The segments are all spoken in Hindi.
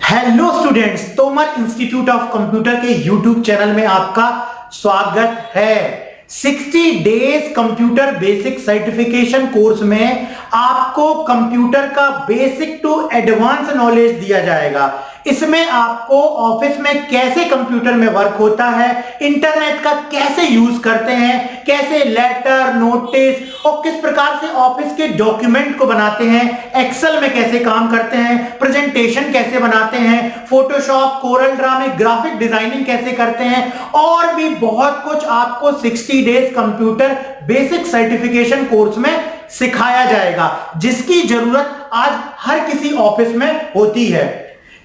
Hello students, Tomar institute of computer के यूट्यूब चैनल में आपका स्वागत है। 60 days computer basic certification course में आपको कंप्यूटर का बेसिक टू एडवांस नॉलेज दिया जाएगा। इसमें आपको ऑफिस में कैसे कंप्यूटर में वर्क होता है, इंटरनेट का कैसे यूज करते हैं, कैसे लेटर, नोटिस और किस प्रकार से ऑफिस के डॉक्यूमेंट को बनाते हैं, एक्सेल में कैसे काम करते हैं, प्रेजेंटेशन कैसे बनाते हैं, फोटोशॉप, कोरल ड्रा में ग्राफिक डिजाइनिंग कैसे करते हैं और भी बहुत कुछ आपको 60 days computer basic certification course में सिखाया जाएगा, जिसकी जरूरत आज हर किसी ऑफिस में होती है।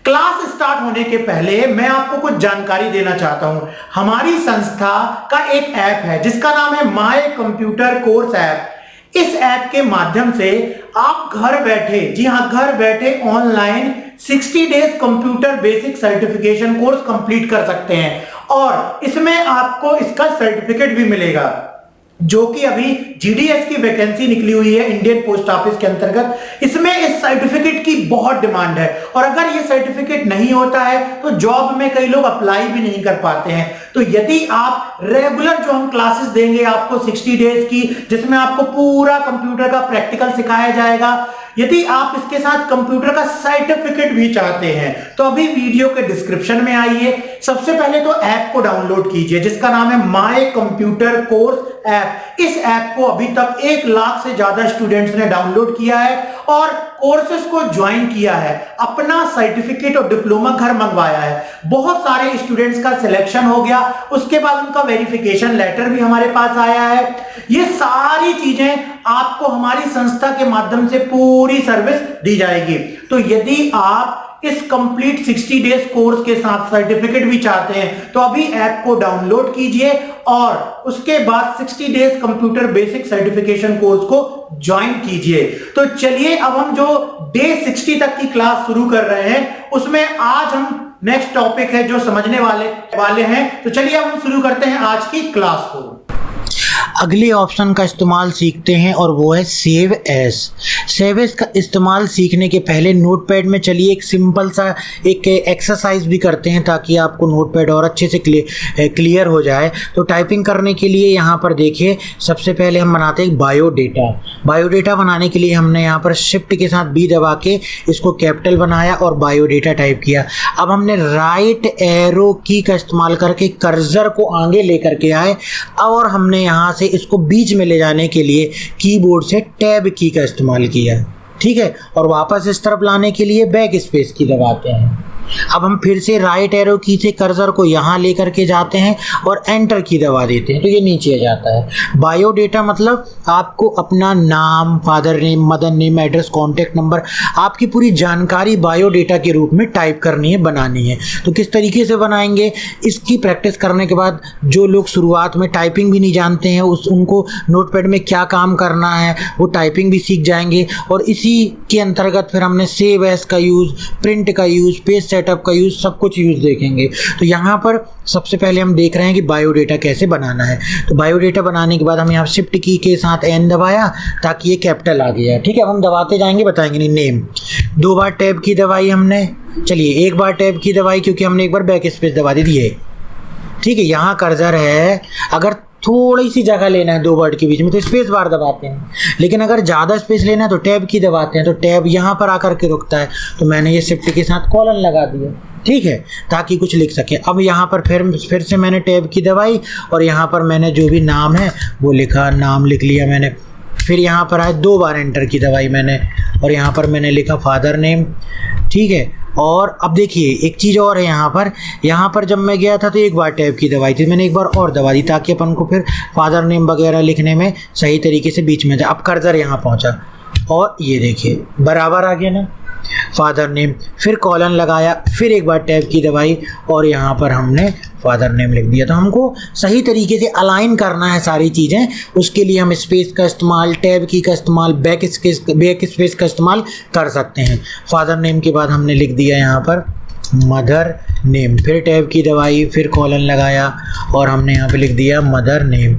क्लास स्टार्ट होने के पहले मैं आपको कुछ जानकारी देना चाहता हूं। हमारी संस्था का एक ऐप है जिसका नाम है माय कंप्यूटर कोर्स ऐप। इस ऐप के माध्यम से आप घर बैठे, जी हां घर बैठे online 60 days computer basic certification course complete कर सकते हैं और इसमें आपको इसका सर्टिफिकेट भी मिलेगा, जो कि अभी जीडीएस की वैकेंसी निकली हुई है इंडियन पोस्ट ऑफिस के अंतर्गत। इसमें इस सर्टिफिकेट की बहुत डिमांड है और अगर ये सर्टिफिकेट नहीं होता है तो जॉब में कई लोग अप्लाई भी नहीं कर पाते हैं। तो यदि आप रेगुलर जो हम क्लासेस देंगे आपको 60 डेज की, जिसमें आपको पूरा कंप्यूटर का प्रैक्टिकल सिखाया जाएगा, यदि आप इसके साथ कंप्यूटर का सर्टिफिकेट भी चाहते हैं तो अभी वीडियो के डिस्क्रिप्शन में आइए। सबसे पहले तो ऐप को डाउनलोड कीजिए जिसका नाम है माय कंप्यूटर कोर्स ऐप। इस ऐप को अभी तक 1 लाख से ज्यादा स्टूडेंट्स ने डाउनलोड किया है और कोर्सेज को ज्वाइन किया है, अपना सर्टिफिकेट और डिप्लोमा घर मंगवाया है। बहुत सारे स्टूडेंट्स का सिलेक्शन हो गया, उसके बाद उनका वेरिफिकेशन लेटर भी हमारे पास आया है। ये सारी चीजें आपको हमारी संस्था के माध्यम से पूरी सर्विस दी जाएगी। तो यदि आप इस कंप्लीट 60 डेज कोर्स के साथ सर्टिफिकेट भी चाहते हैं तो अभी ऐप को डाउनलोड कीजिए और उसके बाद 60 days computer basic certification course को ज्वाइन कीजिए। तो चलिए अब हम जो डे 60 तक की क्लास शुरू कर रहे हैं उसमें आज हम नेक्स्ट टॉपिक है जो समझने वाले हैं। तो चलिए अब हम शुरू करते हैं आज की क्लास को। अगले ऑप्शन का इस्तेमाल सीखते हैं और वो है सेव एज। सेव एज का इस्तेमाल सीखने के पहले नोटपैड में चलिए एक सिंपल सा एक एक्सरसाइज भी करते हैं ताकि आपको नोटपैड और अच्छे से क्लियर हो जाए। तो टाइपिंग करने के लिए यहाँ पर देखिए, सबसे पहले हम बनाते हैं बायोडेटा। बायोडेटा बनाने के लिए हमने यहाँ पर शिफ्ट के साथ बी दबा के इसको कैपिटल बनाया और बायोडेटा टाइप किया। अब हमने राइट एरो की का इस्तेमाल करके कर्सर को आगे लेकर के आए और हमने यहाँ से इसको बीच में ले जाने के लिए कीबोर्ड से टैब की का इस्तेमाल किया, ठीक है, और वापस इस तरफ लाने के लिए बैक स्पेस की दबाते हैं। अब हम फिर से राइट एरो की से कर्सर को यहाँ लेकर के जाते हैं और एंटर की दबा देते हैं तो ये नीचे आ जाता है। बायोडेटा मतलब आपको अपना नाम, father name, mother name, address, contact number, आपकी पूरी जानकारी बायोडेटा के रूप में टाइप करनी है, बनानी है। तो किस तरीके से बनाएंगे, इसकी प्रैक्टिस करने के बाद जो लोग शुरुआत में टाइपिंग भी नहीं जानते हैं उनको नोटपैड में क्या काम करना है वो टाइपिंग भी सीख जाएंगे। और इसी के अंतर्गत फिर हमने सेव एज का यूज़, प्रिंट का यूज़, पेज सेटअप का यूज, सब कुछ यूज देखेंगे। तो यहाँ पर सबसे पहले हम देख रहे हैं कि बायोडेटा कैसे बनाना है। तो बायोडेटा बनाने के बाद हम यहाँ शिफ्ट की के साथ एन दबाया ताकि ये कैपिटल आ गया, ठीक है। अब हम दबाते जाएंगे, बताएंगे नहीं। नेम 2 बार टैब की दबाई हमने, चलिए 1 बार टैब की दबाई क्योंकि हमने 1 बार बैक स्पेस दबा दी है, ठीक है। यहाँ कर्सर है, अगर थोड़ी सी जगह लेना है 2 वर्ड के बीच में तो स्पेस बार दबाते हैं, लेकिन अगर ज़्यादा स्पेस लेना है तो टैब की दबाते हैं। तो टैब यहाँ पर आकर के रुकता है, तो मैंने ये शिफ्ट के साथ कॉलन लगा दिया, ठीक है, ताकि कुछ लिख सके। अब यहाँ पर फिर से मैंने टैब की दबाई और यहाँ पर मैंने जो भी नाम है वो लिखा, नाम लिख लिया मैंने। फिर यहाँ पर आए 2 बार एंटर की दबाई मैंने और यहाँ पर मैंने लिखा फादर नेम, ठीक है। और अब देखिए एक चीज़ और है, यहाँ पर जब मैं गया था तो 1 बार टैब की दबाई थी, मैंने 1 बार और दबा दी ताकि अपन को फिर फादर नेम वगैरह लिखने में सही तरीके से बीच में जाए। अब कर्सर यहाँ पहुँचा और ये देखिए बराबर आ गया ना, फादर नेम, फिर कॉलन लगाया, फिर 1 बार टैब की दबाई और यहाँ पर हमने फादर नेम लिख दिया। तो हमको सही तरीके से अलाइन करना है सारी चीज़ें, उसके लिए हम स्पेस का इस्तेमाल, टैब की का इस्तेमाल, बैक स्पेस का इस्तेमाल कर सकते हैं। फादर नेम के बाद हमने लिख दिया यहाँ पर मदर नेम, फिर टैब की दबाई, फिर कॉलन लगाया और हमने यहाँ पे लिख दिया मदर नेम,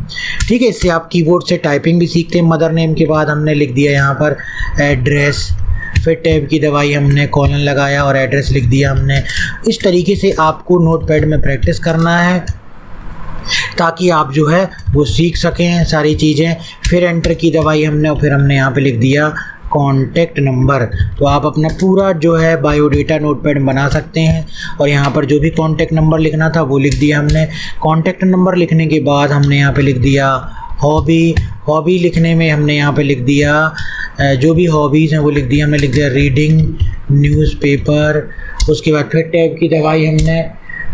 ठीक है। इससे आप कीबोर्ड से टाइपिंग भी सीखते हैं। मदर नेम के बाद हमने लिख दिया यहाँ पर एड्रेस, फिर टैब की दबाई हमने, कॉलन लगाया और एड्रेस लिख दिया हमने। इस तरीके से आपको नोटपैड में प्रैक्टिस करना है ताकि आप जो है वो सीख सकें सारी चीज़ें। फिर एंटर की दबाई हमने और फिर हमने यहाँ पे लिख दिया कॉन्टैक्ट नंबर। तो आप अपना पूरा जो है बायोडेटा नोटपैड में बना सकते हैं और यहाँ पर जो भी कॉन्टैक्ट नंबर लिखना था वो लिख दिया हमने। कॉन्टैक्ट नंबर लिखने के बाद हमने यहाँ पे लिख दिया हॉबी लिखने में हमने यहाँ पे लिख दिया जो भी हॉबीज़ हैं वो लिख दिया हमने। लिख दिया रीडिंग न्यूज़पेपर। उसके बाद फिर टैब की दबाई हमने।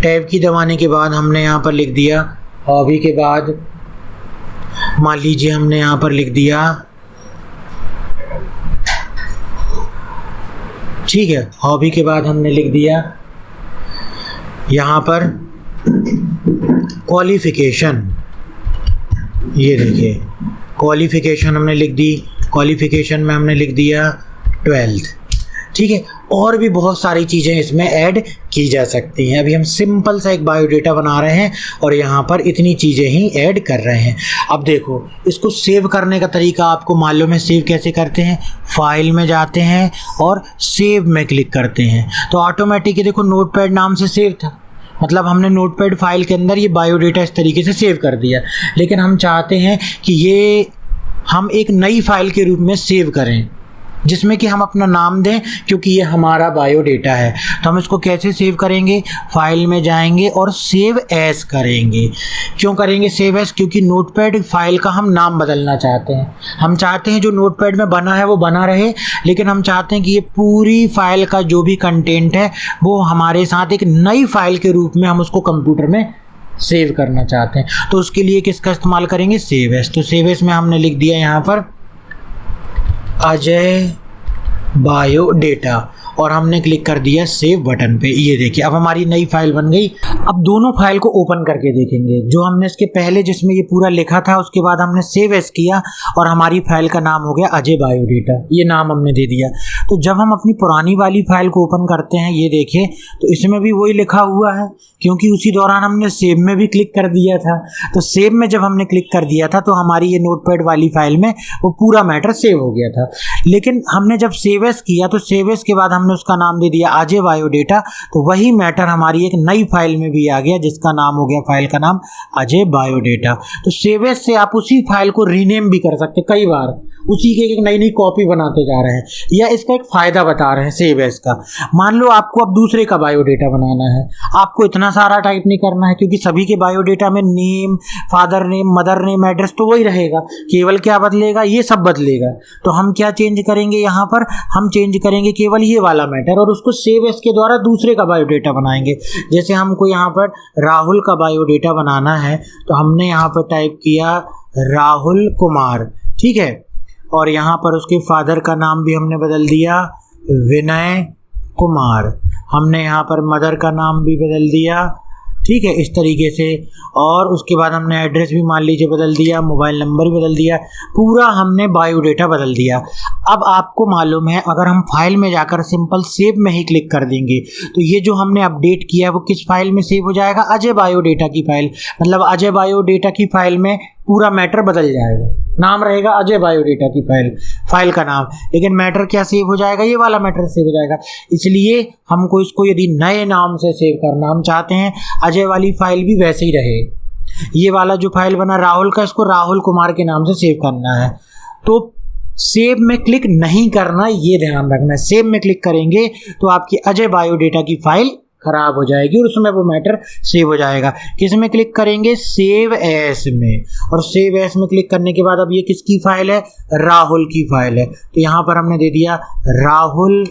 टैब की दबाने के बाद हमने यहाँ पर लिख दिया हॉबी के बाद मान लीजिए हमने यहाँ पर लिख दिया, ठीक है, हॉबी के बाद हमने लिख दिया यहाँ पर क्वालिफ़िकेशन। ये देखिए क्वालिफ़िकेशन हमने लिख दी। क्वालिफ़िकेशन में हमने लिख दिया 12th, ठीक है। और भी बहुत सारी चीज़ें इसमें ऐड की जा सकती हैं। अभी हम सिंपल सा एक बायोडेटा बना रहे हैं और यहाँ पर इतनी चीज़ें ही ऐड कर रहे हैं। अब देखो इसको सेव करने का तरीका आपको मालूम है। सेव कैसे करते हैं? फाइल में जाते हैं और सेव में क्लिक करते हैं तो ऑटोमेटिक देखो नोटपैड नाम से सेव था, मतलब हमने नोटपैड फाइल के अंदर ये बायोडेटा इस तरीके से सेव कर दिया। लेकिन हम चाहते हैं कि ये हम एक नई फाइल के रूप में सेव करें जिसमें कि हम अपना नाम दें, क्योंकि ये हमारा बायोडेटा है। तो हम इसको कैसे सेव करेंगे? फाइल में जाएंगे और सेव एज करेंगे। क्यों करेंगे सेव एज? क्योंकि नोटपैड फाइल का हम नाम बदलना चाहते हैं। हम चाहते हैं जो नोटपैड में बना है वो बना रहे, लेकिन हम चाहते हैं कि ये पूरी फाइल का जो भी कंटेंट है वो हमारे साथ एक नई फाइल के रूप में हम उसको कंप्यूटर में सेव करना चाहते हैं। तो उसके लिए किसका इस्तेमाल करेंगे? Save as. तो सेव एज में हमने लिख दिया यहाँ पर अजय बायोडेटा और हमने क्लिक कर दिया सेव बटन पे। ये देखिए अब हमारी नई फाइल बन गई। अब दोनों फाइल को ओपन करके देखेंगे। जो हमने इसके पहले जिसमें ये पूरा लिखा था उसके बाद हमने सेव एज किया और हमारी फाइल का नाम हो गया अजय बायोडेटा, ये नाम हमने दे दिया। तो जब हम अपनी पुरानी वाली फाइल को ओपन करते हैं ये देखिए तो इसमें भी वही लिखा हुआ है, क्योंकि उसी दौरान हमने सेव में भी क्लिक कर दिया था। तो सेव में जब हमने क्लिक कर दिया था तो हमारी ये नोटपैड वाली फाइल में वो पूरा मैटर सेव हो गया था। लेकिन हमने जब सेव एज किया तो सेव एज के बाद हमने उसका नाम दे दिया अजय बायोडेटा, तो वही मैटर हमारी एक नई फाइल में भी आ गया जिसका नाम हो गया, फाइल का नाम अजय बायोडेटा। तो सेव एज से आप उसी फाइल को रीनेम भी कर सकते, कई बार उसी के एक नई नई कॉपी बनाते जा रहे हैं। या इसका एक फ़ायदा बता रहे हैं सेव एज का। मान लो आपको अब दूसरे का बायोडेटा बनाना है, आपको इतना सारा टाइप नहीं करना है क्योंकि सभी के बायोडेटा में name, father name, mother name, address तो वही रहेगा, केवल क्या बदलेगा? ये सब बदलेगा। तो हम क्या चेंज करेंगे यहाँ पर? हम चेंज करेंगे केवल ये वाला मैटर और उसको सेव एज के द्वारा दूसरे का बायोडेटा बनाएंगे। जैसे हमको यहाँ पर राहुल का बायोडेटा बनाना है तो हमने यहाँ पर टाइप किया राहुल कुमार, ठीक है, और यहाँ पर उसके फादर का नाम भी हमने बदल दिया विनय कुमार। हमने यहाँ पर मदर का नाम भी बदल दिया, ठीक है, इस तरीके से। और उसके बाद हमने एड्रेस भी मान लीजिए बदल दिया, मोबाइल नंबर भी बदल दिया, पूरा हमने बायोडेटा बदल दिया। अब आपको मालूम है अगर हम फाइल में जाकर सिंपल सेव में ही क्लिक कर देंगे तो ये जो हमने अपडेट किया है वो किस फाइल में सेव हो जाएगा? अजय बायोडेटा की फाइल। मतलब अजय बायोडेटा की फाइल में पूरा मैटर बदल जाएगा, नाम रहेगा अजय बायोडेटा की फाइल का नाम, लेकिन मैटर क्या सेव हो जाएगा? ये वाला मैटर सेव हो जाएगा। इसलिए हमको इसको यदि नए नाम से सेव करना, हम चाहते हैं अजय वाली फाइल भी वैसे ही रहे, ये वाला जो फाइल बना राहुल का, इसको राहुल कुमार के नाम से सेव करना है तो सेव में क्लिक नहीं करना, ये ध्यान रखना। सेव में क्लिक करेंगे तो आपकी अजय बायोडेटा की फाइल खराब हो जाएगी और उसमें वो मैटर सेव हो जाएगा। किस में क्लिक करेंगे? सेव एज में। और सेव एज में क्लिक करने के बाद अब ये किसकी फाइल है? राहुल की फाइल है। तो यहाँ पर हमने दे दिया राहुल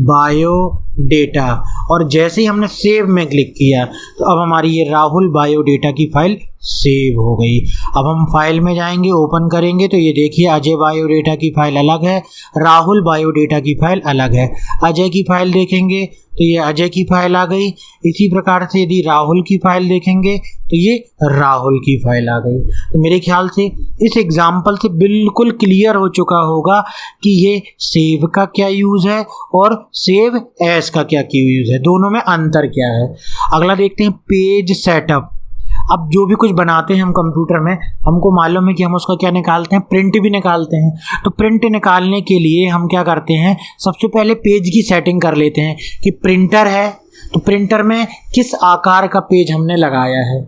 बायोडेटा और जैसे ही हमने सेव में क्लिक किया तो अब हमारी ये राहुल बायोडेटा की फाइल सेव हो गई। अब हम फाइल में जाएंगे, ओपन करेंगे तो ये देखिए अजय बायोडेटा की फाइल अलग है, राहुल बायोडेटा की फाइल अलग है। अजय की फाइल देखेंगे तो ये अजय की फाइल आ गई। इसी प्रकार से यदि राहुल की फाइल देखेंगे तो ये राहुल की फाइल आ गई। तो मेरे ख्याल से इस एग्जाम्पल से बिल्कुल क्लियर हो चुका होगा कि ये सेव का क्या यूज़ है और सेव एज का क्या यूज़ है, दोनों में अंतर क्या है। अगला देखते हैं पेज सेटअप। अब जो भी कुछ बनाते हैं हम कंप्यूटर में, हमको मालूम है कि हम उसका क्या निकालते हैं, प्रिंट भी निकालते हैं। तो प्रिंट निकालने के लिए हम क्या करते हैं, सबसे पहले पेज की सेटिंग कर लेते हैं कि प्रिंटर है तो प्रिंटर में किस आकार का पेज हमने लगाया है।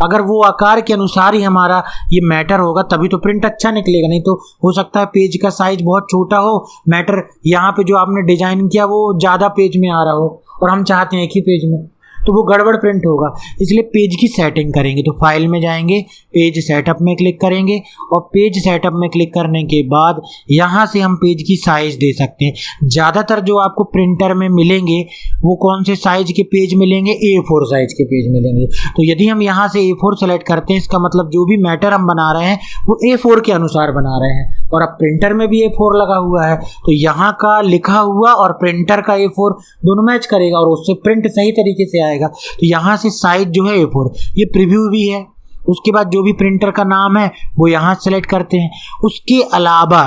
अगर वो आकार के अनुसार ही हमारा ये मैटर होगा तभी तो प्रिंट अच्छा निकलेगा, नहीं तो हो सकता है पेज का साइज बहुत छोटा हो, मैटर यहाँ पे जो आपने डिजाइन किया वो ज़्यादा पेज में आ रहा हो और हम चाहते हैं एक ही पेज में, तो वो गड़बड़ प्रिंट होगा। इसलिए पेज की सेटिंग करेंगे तो फाइल में जाएंगे, पेज सेटअप में क्लिक करेंगे और पेज सेटअप में क्लिक करने के बाद यहाँ से हम पेज की साइज़ दे सकते हैं। ज़्यादातर जो आपको प्रिंटर में मिलेंगे वो कौन से साइज़ के पेज मिलेंगे, A4 साइज़ के पेज मिलेंगे। तो यदि हम यहाँ से A4 सेलेक्ट करते हैं, इसका मतलब जो भी मैटर हम बना रहे हैं वो A4 के अनुसार बना रहे हैं। और अब प्रिंटर में भी A4 लगा हुआ है तो यहाँ का लिखा हुआ और प्रिंटर का A4 दोनों मैच करेगा और उससे प्रिंट सही तरीके से आएगा। तो यहाँ से साइज जो है A4, ये प्रीव्यू भी है। उसके बाद जो भी प्रिंटर का नाम है वो यहाँ सेलेक्ट करते हैं। उसके अलावा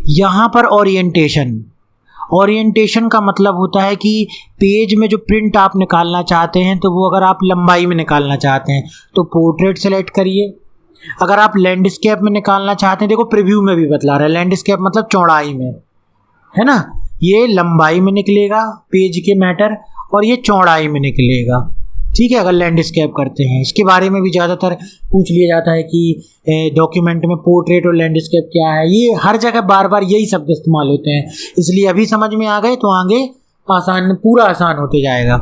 यहाँ पर ओरिएंटेशन का मतलब होता है कि पेज में जो प्रिंट आप निकालना चाहते हैं तो वो अगर आप लंबाई में निकालना चाहते हैं तो पोर्ट्रेट सेलेक्ट करिए। अगर आप लैंडस्केप में निकालना चाहते हैं, देखो प्रीव्यू में भी बतला रहा है, लैंडस्केप मतलब चौड़ाई में, है ना, ये लंबाई में निकलेगा पेज के मैटर और ये चौड़ाई में निकलेगा। ठीक है, अगर लैंडस्केप करते हैं। इसके बारे में भी ज़्यादातर पूछ लिया जाता है कि डॉक्यूमेंट में पोर्ट्रेट और लैंडस्केप क्या है, ये हर जगह बार बार यही शब्द इस्तेमाल होते हैं, इसलिए अभी समझ में आ गए तो आगे पूरा आसान होते जाएगा।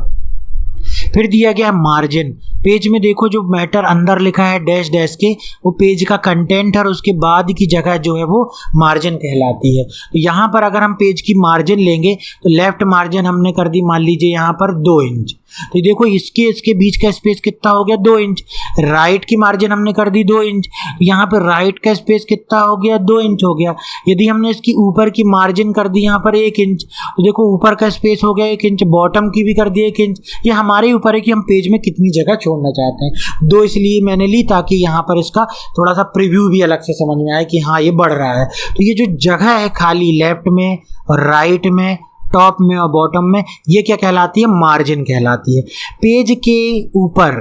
फिर दिया गया मार्जिन। पेज में देखो जो मैटर अंदर लिखा है डैश डैश के, वो पेज का कंटेंट और उसके बाद की जगह जो है वो मार्जिन कहलाती है। तो यहाँ पर अगर हम पेज की मार्जिन लेंगे तो लेफ्ट मार्जिन हमने कर दी मान लीजिए यहाँ पर 2 इंच। तो देखो इसके बीच का स्पेस कितना हो गया, 2 इंच। राइट की मार्जिन हमने कर दी 2 इंच, यहाँ पर राइट का स्पेस कितना हो गया, 2 इंच हो गया। यदि हमने इसकी ऊपर की मार्जिन कर दी यहाँ पर 1 इंच, तो देखो ऊपर का स्पेस हो गया 1 इंच, बॉटम की भी कर दी 1 इंच। ये हमारे ऊपर है कि हम पेज में कितनी जगह छोड़ना चाहते हैं। 2 इसलिए मैंने ली ताकि यहाँ पर इसका थोड़ा सा प्रीव्यू भी अलग से समझ में आए कि हाँ ये बढ़ रहा है। तो ये जो जगह है खाली लेफ्ट में और राइट में, टॉप में और बॉटम में, ये क्या कहलाती है, मार्जिन कहलाती है। पेज के ऊपर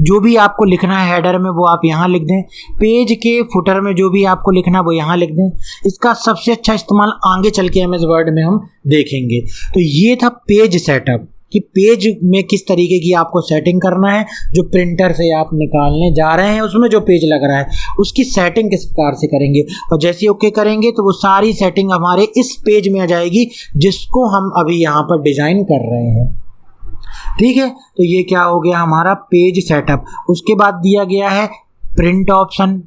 जो भी आपको लिखना है हेडर में वो आप यहाँ लिख दें, पेज के फुटर में जो भी आपको लिखना है वो यहाँ लिख दें। इसका सबसे अच्छा इस्तेमाल आगे चल के MS वर्ड में हम देखेंगे। तो ये था पेज सेटअप कि पेज में किस तरीके की आपको सेटिंग करना है, जो प्रिंटर से आप निकालने जा रहे हैं उसमें जो पेज लग रहा है उसकी सेटिंग किस प्रकार से करेंगे। और जैसे ही ओके करेंगे तो वो सारी सेटिंग हमारे इस पेज में आ जाएगी जिसको हम अभी यहाँ पर डिज़ाइन कर रहे हैं। ठीक है, तो ये क्या हो गया हमारा पेज सेटअप। उसके बाद दिया गया है प्रिंट ऑप्शन।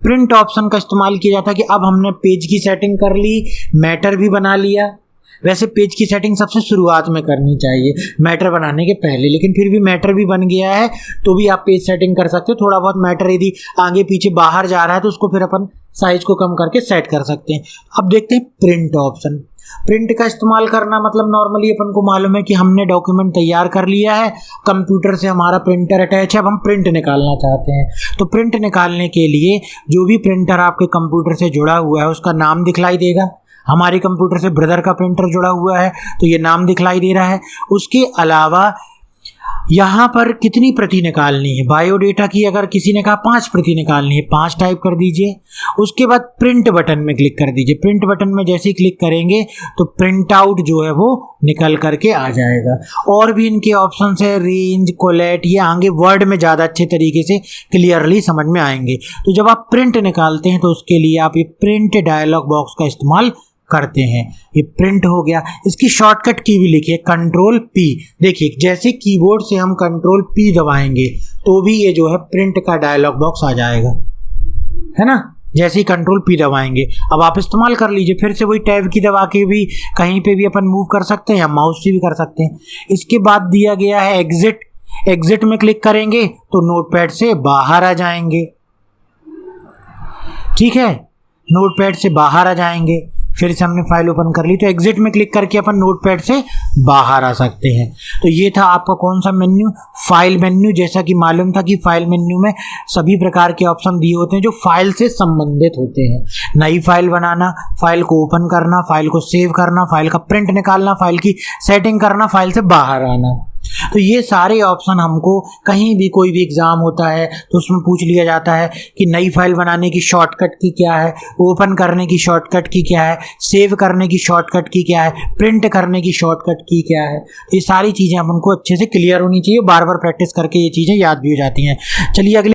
प्रिंट ऑप्शन का इस्तेमाल किया जाता है कि अब हमने पेज की सेटिंग कर ली, मैटर भी बना लिया। वैसे पेज की सेटिंग सबसे शुरुआत में करनी चाहिए मैटर बनाने के पहले, लेकिन फिर भी मैटर भी बन गया है तो भी आप पेज सेटिंग कर सकते हो। थोड़ा बहुत मैटर यदि आगे पीछे बाहर जा रहा है तो उसको फिर अपन साइज को कम करके सेट कर सकते हैं। अब देखते हैं प्रिंट ऑप्शन। प्रिंट का इस्तेमाल करना मतलब नॉर्मली अपन को मालूम है कि हमने डॉक्यूमेंट तैयार कर लिया है, कंप्यूटर से हमारा प्रिंटर अटैच है, अब हम प्रिंट निकालना चाहते हैं। तो प्रिंट निकालने के लिए जो भी प्रिंटर आपके कंप्यूटर से जुड़ा हुआ है उसका नाम दिखलाई देगा। हमारे कंप्यूटर से ब्रदर का प्रिंटर जुड़ा हुआ है तो ये नाम दिखलाई दे रहा है। उसके अलावा यहाँ पर कितनी प्रति निकालनी है, बायोडेटा की अगर किसी ने कहा 5 प्रति निकालनी है, 5 टाइप कर दीजिए। उसके बाद प्रिंट बटन में क्लिक कर दीजिए। प्रिंट बटन में जैसे ही क्लिक करेंगे तो प्रिंट आउट जो है वो निकल करके आ जाएगा। और भी इनके ऑप्शन है रेंज, कोलेट, ये आगे वर्ड में ज़्यादा अच्छे तरीके से क्लियरली समझ में आएंगे। तो जब आप प्रिंट निकालते हैं तो उसके लिए आप ये प्रिंट डायलॉग बॉक्स का इस्तेमाल करते हैं। ये प्रिंट हो गया। इसकी शॉर्टकट की भी लिखिए कंट्रोल P। देखिए जैसे कीबोर्ड से हम कंट्रोल P दबाएंगे तो भी ये जो है प्रिंट का डायलॉग बॉक्स आ जाएगा, है ना, जैसे ही कंट्रोल P दबाएंगे। अब आप इस्तेमाल कर लीजिए, फिर से वही टैब की दबा के भी कहीं पे भी अपन मूव कर सकते हैं या माउस से भी कर सकते हैं। इसके बाद दिया गया है एग्जिट। एग्जिट में क्लिक करेंगे तो नोटपैड से बाहर आ जाएंगे। ठीक है, नोटपैड से बाहर आ जाएंगे। फिर से हमने फाइल ओपन कर ली तो एग्जिट में क्लिक करके अपन नोटपैड से बाहर आ सकते हैं। तो ये था आपका कौन सा मेन्यू, फाइल मेन्यू। जैसा कि मालूम था कि फाइल मेन्यू में सभी प्रकार के ऑप्शन दिए होते हैं जो फाइल से संबंधित होते हैं। नई फाइल बनाना, फाइल को ओपन करना, फाइल को सेव करना, फाइल का प्रिंट निकालना, फाइल की सेटिंग करना, फाइल से बाहर आना। तो ये सारे ऑप्शन हमको कहीं भी कोई भी एग्ज़ाम होता है तो उसमें पूछ लिया जाता है कि नई फाइल बनाने की शॉर्टकट की क्या है, ओपन करने की शॉर्टकट की क्या है, सेव करने की शॉर्टकट की क्या है, प्रिंट करने की शॉर्टकट की क्या है। ये सारी चीज़ें हमको अच्छे से क्लियर होनी चाहिए, बार बार प्रैक्टिस करके ये चीज़ें याद भी हो जाती हैं। चलिए अगले